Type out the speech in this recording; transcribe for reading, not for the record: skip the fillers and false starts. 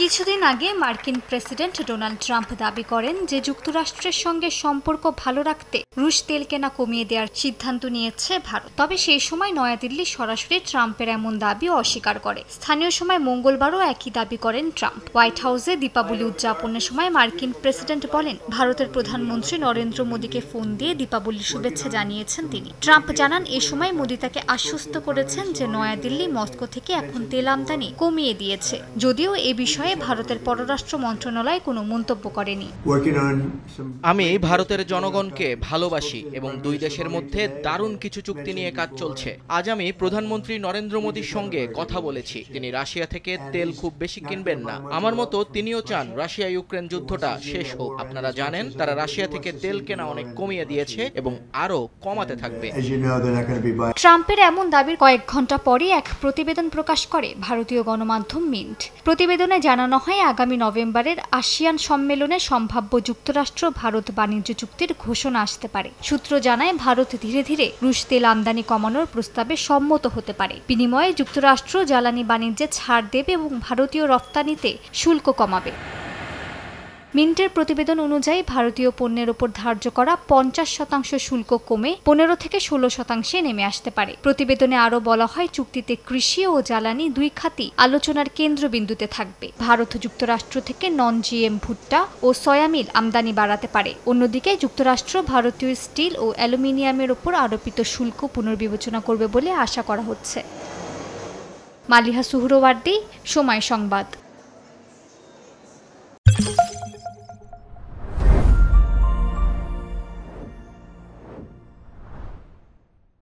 কিছুদিন আগে মার্কিন প্রেসিডেন্ট ডোনাল্ড ট্রাম্প দাবি করেন যে যুক্তরাষ্ট্রের সঙ্গে সম্পর্ক ভালো রাখতে রুশ তেল কেনা কমিয়ে দেওয়ার সিদ্ধান্ত নিয়েছে ভারত। তবে সেই সময় নয়াদিল্লি সরাসরি ট্রাম্পের এমন দাবি অস্বীকার করে। স্থানীয় সময় মঙ্গলবারও একই দাবি করেন ট্রাম্প। হোয়াইট হাউসে দীপাবলি উদযাপনের সময় মার্কিন প্রেসিডেন্ট বলেন, ভারতের প্রধানমন্ত্রী নরেন্দ্র মোদীকে ফোন দিয়ে দীপাবলির শুভেচ্ছা জানিয়েছেন তিনি। ট্রাম্প জানান, এ সময় মোদী তাকে আশ্বস্ত করেছেন যে নয়াদিল্লি মস্কো থেকে এখন তেল আমদানি কমিয়ে দিয়েছে, যদিও এ বিষয়ে ভারতের পররাষ্ট্র মন্ত্রণালয় কোনো মন্তব্য করেনি। আমি ভারতের জনগণকে ভালোবাসি এবং দুই দেশের মধ্যে দারুণ কিছু চুক্তি নিয়ে কাজ চলছে। আজ আমি প্রধানমন্ত্রী নরেন্দ্র মোদীর সঙ্গে কথা বলেছি। তিনি রাশিয়া থেকে তেল খুব বেশি কিনবেন না। আমার মতো তিনিও চান রাশিয়া ইউক্রেন যুদ্ধটা শেষ হোক। আপনারা জানেন তারা রাশিয়া থেকে তেল কেনা অনেক কমিয়ে দিয়েছে এবং আরো কমাতে থাকবে। ট্রাম্পের এমন দাবির কয়েক ঘন্টা পরই এক প্রতিবেদন প্রকাশ করে ভারতীয় গণমাধ্যম মিন্ট। প্রতিবেদনে জানানো হয়, আগামী নভেম্বরের আসিয়ান সম্মেলনে সম্ভাব্য যুক্তরাষ্ট্র ভারত বাণিজ্য চুক্তির ঘোষণা আসতে পারে। সূত্র জানায়, ভারত ধীরে ধীরে রুশ তেল আমদানি কমানোর প্রস্তাবে সম্মত হতে পারে। বিনিময়ে যুক্তরাষ্ট্র জ্বালানি বাণিজ্যে ছাড় দেবে এবং ভারতীয় রফতানিতে শুল্ক কমাবে। মিন্টের প্রতিবেদন অনুযায়ী ভারতীয় পণ্যের উপর ধার্য করা 50% শুল্ক কমে 15 থেকে 16% নেমে আসতে পারে। প্রতিবেদনে আরও বলা হয়, চুক্তিতে কৃষি ও জ্বালানি দুই খাতই আলোচনার কেন্দ্রবিন্দুতে থাকবে। ভারত যুক্তরাষ্ট্র থেকে নন-জিএম ভুট্টা ও সয়ামিল আমদানি বাড়াতে পারে। অন্যদিকে যুক্তরাষ্ট্র ভারতীয় স্টিল ও অ্যালুমিনিয়ামের উপর আরোপিত শুল্ক পুনর্বিবেচনা করবে বলে আশা করা হচ্ছে। মালিহা সুহরওয়ার্দী, সময় সংবাদ।